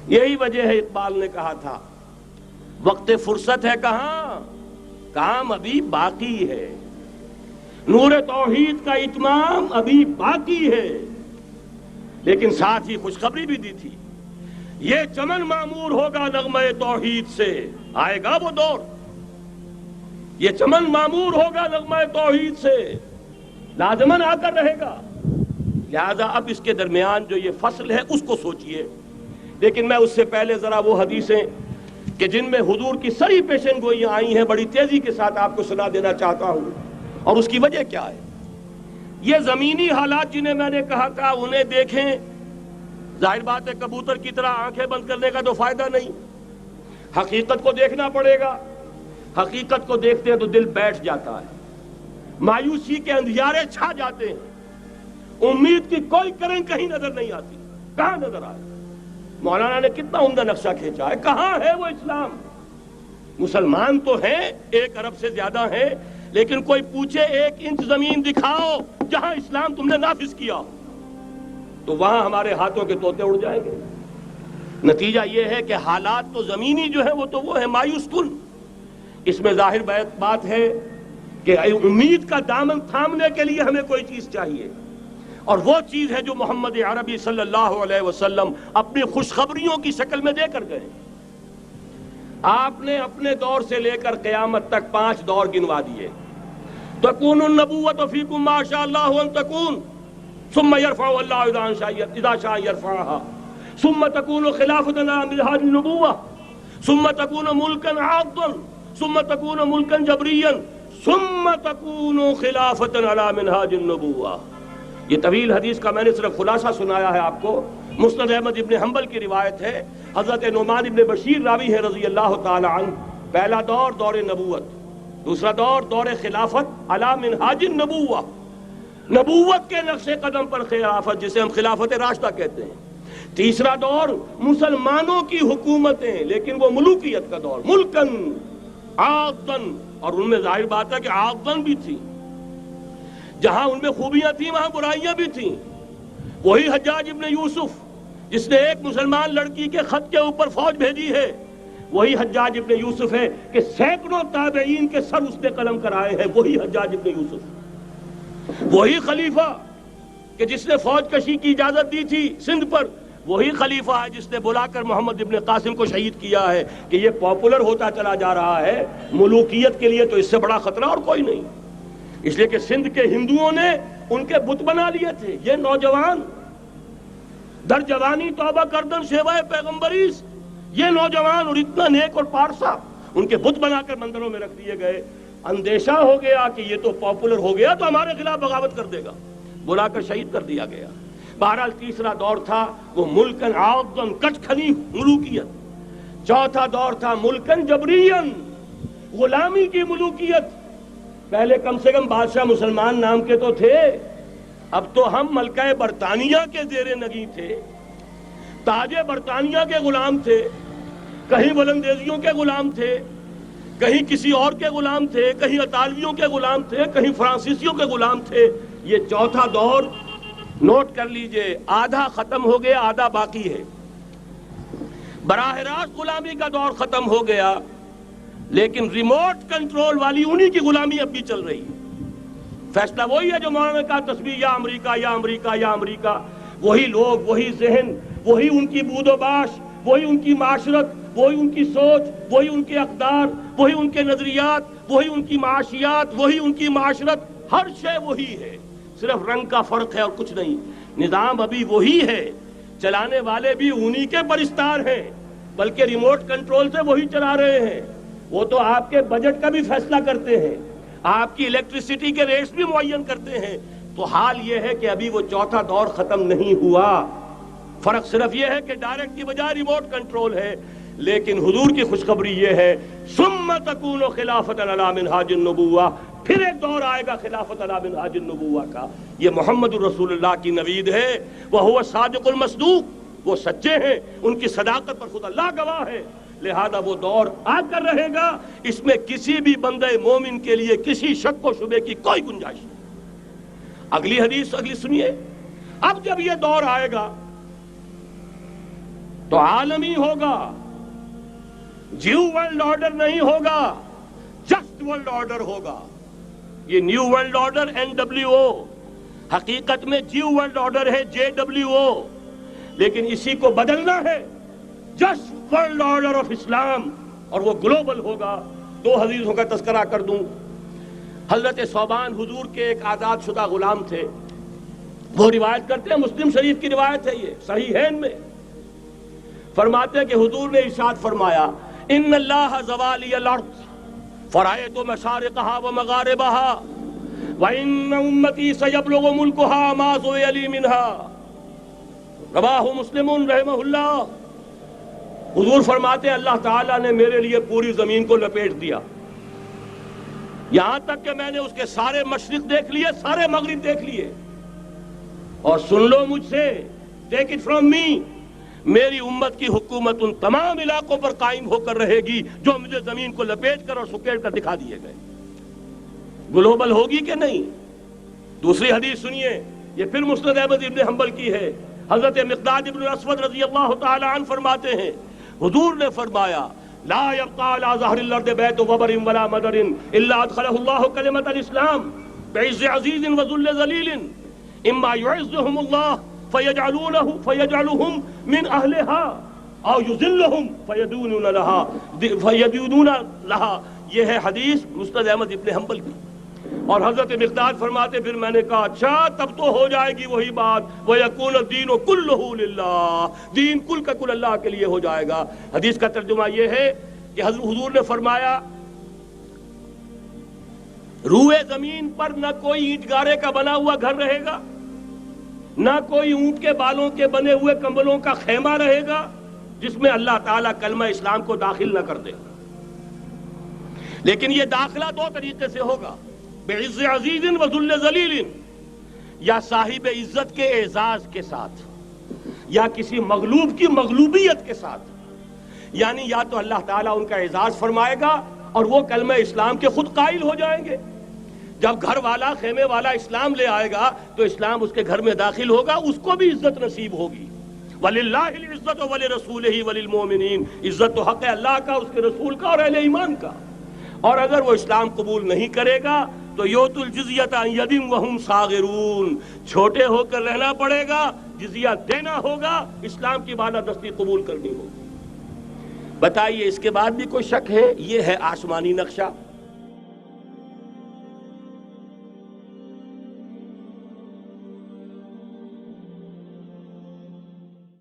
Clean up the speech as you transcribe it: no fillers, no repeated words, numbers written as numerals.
یہی وجہ ہے اقبال نے کہا تھا وقت فرصت ہے کہاں، کام ابھی باقی ہے، نور توحید کا اتمام ابھی باقی ہے۔ لیکن ساتھ ہی خوشخبری بھی دی تھی، یہ چمن معمور ہوگا نغمہ توحید سے، آئے گا وہ دور، یہ چمن معمور ہوگا نغمہ توحید سے، لازماً آ کر رہے گا۔ لہذا اب اس کے درمیان جو یہ فصل ہے اس کو سوچئے۔ لیکن میں اس سے پہلے ذرا وہ حدیثیں کہ جن میں حضور کی سری پیشن گوئیاں آئی ہیں بڑی تیزی کے ساتھ آپ کو سنا دینا چاہتا ہوں، اور اس کی وجہ کیا ہے۔ یہ زمینی حالات جنہیں میں نے کہا تھا انہیں دیکھیں، ظاہر بات ہے کبوتر کی طرح آنکھیں بند کرنے کا تو فائدہ نہیں، حقیقت کو دیکھنا پڑے گا۔ حقیقت کو دیکھتے ہیں تو دل بیٹھ جاتا ہے، مایوسی کے اندھیارے چھا جاتے ہیں، امید کی کوئی کرن کہیں نظر نہیں آتی۔ کہاں نظر آئے؟ مولانا نے کتنا عمدہ نقشہ کھینچا ہے، کہاں ہے وہ اسلام؟ مسلمان تو ہیں، 1 ارب سے زیادہ ہیں، لیکن کوئی پوچھے 1 انچ زمین دکھاؤ جہاں اسلام تم نے نافذ کیا تو وہاں ہمارے ہاتھوں کے طوطے اڑ جائیں گے۔ نتیجہ یہ ہے کہ حالات تو زمینی جو ہے وہ ہے مایوس کن۔ اس میں ظاہر بات ہے کہ امید کا دامن تھامنے کے لیے ہمیں کوئی چیز چاہیے، اور وہ چیز ہے جو محمد عربی صلی اللہ علیہ وسلم اپنی خوشخبریوں کی شکل میں دے کر گئے۔ آپ نے اپنے دور سے لے کر قیامت تک 5 دور گنوا دیے۔ تکون النبوۃ فیکم ما شاء اللہ ان تکون ثم یرفع اللہ اذا شاء یرفعها ثم تکون خلافۃ علی منہاج النبوۃ ثم تکون ملکا عاضا ثم تکون ملکا جبریا ثم تکون خلافۃ علی منہاج النبوۃ۔ یہ طویل حدیث کا میں نے صرف خلاصہ سنایا ہے آپ کو۔ مسند احمد ابن حنبل کی روایت ہے، حضرت نعمان ابن بشیر راوی ہے رضی اللہ تعالی عنہ۔ پہلا دور دور نبوت، دوسرا دور دور خلافت علی منہاج النبوۃ، نبوت کے نقش قدم پر خلافت جسے ہم خلافت راشدہ کہتے ہیں۔ تیسرا دور مسلمانوں کی حکومتیں، لیکن وہ ملوکیت کا دور، ملکن عاضن، اور ان میں ظاہر بات ہے کہ عاضن بھی تھی، جہاں ان میں خوبیاں تھیں وہاں برائیاں بھی تھیں۔ وہی حجاج ابن یوسف جس نے ایک مسلمان لڑکی کے خط کے اوپر فوج بھیجی ہے، وہی حجاج ابن یوسف ہے کہ سینکڑوں تابعین کے سر اس نے قلم کرائے ہیں، وہی حجاج ابن یوسف۔ وہی خلیفہ کہ جس نے فوج کشی کی اجازت دی تھی سندھ پر، وہی خلیفہ ہے جس نے بلا کر محمد ابن قاسم کو شہید کیا ہے کہ یہ پاپولر ہوتا چلا جا رہا ہے، ملوکیت کے لیے تو اس سے بڑا خطرہ اور کوئی نہیں۔ اس لیے کہ سندھ کے ہندوؤں نے ان کے بت بنا لیے تھے۔ یہ نوجوان در جوانی توبہ کردن شیوائے پیغمبریس، یہ نوجوان اور اتنا نیک اور پارسا ان کے بت بنا کر مندروں میں رکھ دیے گئے۔ اندیشہ ہو گیا کہ یہ تو پاپولر ہو گیا تو ہمارے خلاف بغاوت کر دے گا، بلا کر شہید کر دیا گیا۔ بہرحال تیسرا دور تھا وہ ملکن عاضن، کچ کھنی ملوکیت۔ چوتھا دور تھا ملکن جبرین، غلامی کی ملوکیت۔ پہلے کم سے کم بادشاہ مسلمان نام کے تو تھے، اب تو ہم ملکہ برطانیہ کے زیر نگیں تھے، تاج برطانیہ کے غلام تھے، کہیں ولندیزیوں کے غلام تھے، کہیں کسی اور کے غلام تھے، کہیں اطالویوں کے غلام تھے، کہیں فرانسیسیوں کے غلام تھے۔ یہ چوتھا دور نوٹ کر لیجئے، آدھا ختم ہو گیا، آدھا باقی ہے۔ براہ راست غلامی کا دور ختم ہو گیا، لیکن ریموٹ کنٹرول والی انہی کی غلامی اب بھی چل رہی ہے۔ فیصلہ وہی ہے جو مولانا نے کہا، تصویر یا امریکہ یا امریکہ یا امریکہ۔ وہی لوگ، وہی ذہن، وہی ان کی بود و باش، وہی ان کی معاشرت، وہی ان کی سوچ، وہی ان کے اقدار، وہی ان کے نظریات، وہی ان کی معاشیات، وہی ان کی معاشرت، ہر شے وہی ہے، صرف رنگ کا فرق ہے اور کچھ نہیں۔ نظام ابھی وہی ہے، چلانے والے بھی انہی کے پرستار ہیں، بلکہ ریموٹ کنٹرول سے وہی چلا رہے ہیں۔ وہ تو آپ کے بجٹ کا بھی فیصلہ کرتے ہیں، آپ کی الیکٹریسٹی کے ریٹس بھی معین کرتے ہیں۔ تو حال یہ ہے کہ ابھی وہ چوتھا دور ختم نہیں ہوا، فرق صرف یہ ہے کہ ڈائریکٹ کی بجائے ریموٹ کنٹرول ہے۔ لیکن حضور کی خوشخبری یہ ہے، ثم تکون خلافۃ علی منہاج النبوۃ، پھر ایک دور آئے گا خلافت علی منہاج النبوۃ کا۔ یہ محمد الرسول اللہ کی نوید ہے، وہو صادق المصدوق، وہ سچے ہیں، ان کی صداقت پر خود اللہ گواہ ہے۔ لہذا وہ دور آ کر رہے گا، اس میں کسی بھی بندے مومن کے لیے کسی شک و شبے کی کوئی گنجائش نہیں۔ اگلی حدیث اگلی سنیے، اب جب یہ دور آئے گا تو عالمی ہوگا، جیو ورلڈ آرڈر نہیں ہوگا، جسٹ ورلڈ آرڈر ہوگا۔ یہ نیو ورلڈ آرڈر NWO حقیقت میں جیو ورلڈ آرڈر ہے JWO، لیکن اسی کو بدلنا ہے جسٹ ورلڈ آرڈر آف اسلام، اور وہ گلوبل ہوگا۔ دو حدیثوں کا تذکرہ کر دوں۔ حضرت ثوبان حضور کے ایک آزاد شدہ غلام تھے، وہ روایت کرتے ہیں، مسلم شریف کی روایت ہے، یہ صحیحین میں فرماتے ہیں کہ حضور نے ارشاد فرمایا، ان اللہ زوالی الارض فرأیت مشارقها ومغاربها وان امتی سیبلغ ملکها ما زوی لی منها، رواہ مسلم رحمہ اللہ۔ حضور فرماتے ہیں اللہ تعالیٰ نے میرے لیے پوری زمین کو لپیٹ دیا، یہاں تک کہ میں نے اس کے سارے مشرق دیکھ لیے، سارے مغرب دیکھ لیے، اور سن لو مجھ سے، ٹیک اٹ فرام می، میری امت کی حکومت ان تمام علاقوں پر قائم ہو کر رہے گی جو مجھے زمین کو لپیٹ کر اور سکیڑ کر دکھا دیے گئے۔ گلوبل ہوگی کہ نہیں؟ دوسری حدیث سنیے، یہ پھر مسند احمد ابن حنبل کی ہے۔ حضرت مقداد ابن الاسود رضی اللہ تعالی عنہ فرماتے ہیں، حضور نے فرمایا، لا يبقى على ظهر الارض بيت وبر ولا مدر الا ادخله الله كلمة الاسلام بعز عزيز وذل ذليل، اما يعزهم الله فيجعلهم من اهلها او يذلهم فيدونون لها۔ یہ ہے حدیث مسند احمد ابن حنبل کی۔ اور حضرت مقداد فرماتے پھر میں نے کہا اچھا تب تو ہو جائے گی وہی بات، وَيَكُونَ الدِّينُ كُلُّهُ لِلَّهِ، دین کل کا کل اللہ کے لیے ہو جائے گا۔ حدیث کا ترجمہ یہ ہے کہ حضور نے فرمایا، روئے زمین پر نہ کوئی اینٹ گارے کا بنا ہوا گھر رہے گا، نہ کوئی اونٹ کے بالوں کے بنے ہوئے کمبلوں کا خیمہ رہے گا جس میں اللہ تعالیٰ کلمہ اسلام کو داخل نہ کر دے۔ لیکن یہ داخلہ دو طریقے سے ہوگا، بعز عزیز و ذل ذلیل، یا صاحب عزت کے اعزاز کے ساتھ، یا کسی مغلوب کی مغلوبیت کے ساتھ، یعنی یا تو اللہ تعالیٰ ان کا اعزاز فرمائے گا اور وہ کلمہ اسلام کے خود قائل ہو جائیں گے۔ جب گھر والا خیمے والا اسلام لے آئے گا تو اسلام اس کے گھر میں داخل ہوگا، اس کو بھی عزت نصیب ہوگی۔ وَلِلَّهِ الْعِزَّةُ وَلِرَسُولِهِ وَلِلْمُؤْمِنِينَ، عزت تو حق ہے اللہ کا، اس کے رسول کا اور اہل ایمان کا۔ اور اگر وہ اسلام قبول نہیں کرے گا تو یؤتُ الْجِزْیَةَ عَنْ یَدٍ وَهُمْ صَاغِرُونَ، چھوٹے ہو کر رہنا پڑے گا، جزیہ دینا ہوگا، اسلام کی بالادستی قبول کرنی ہوگی۔ بتائیے اس کے بعد بھی کوئی شک ہے؟ یہ ہے آسمانی نقشہ۔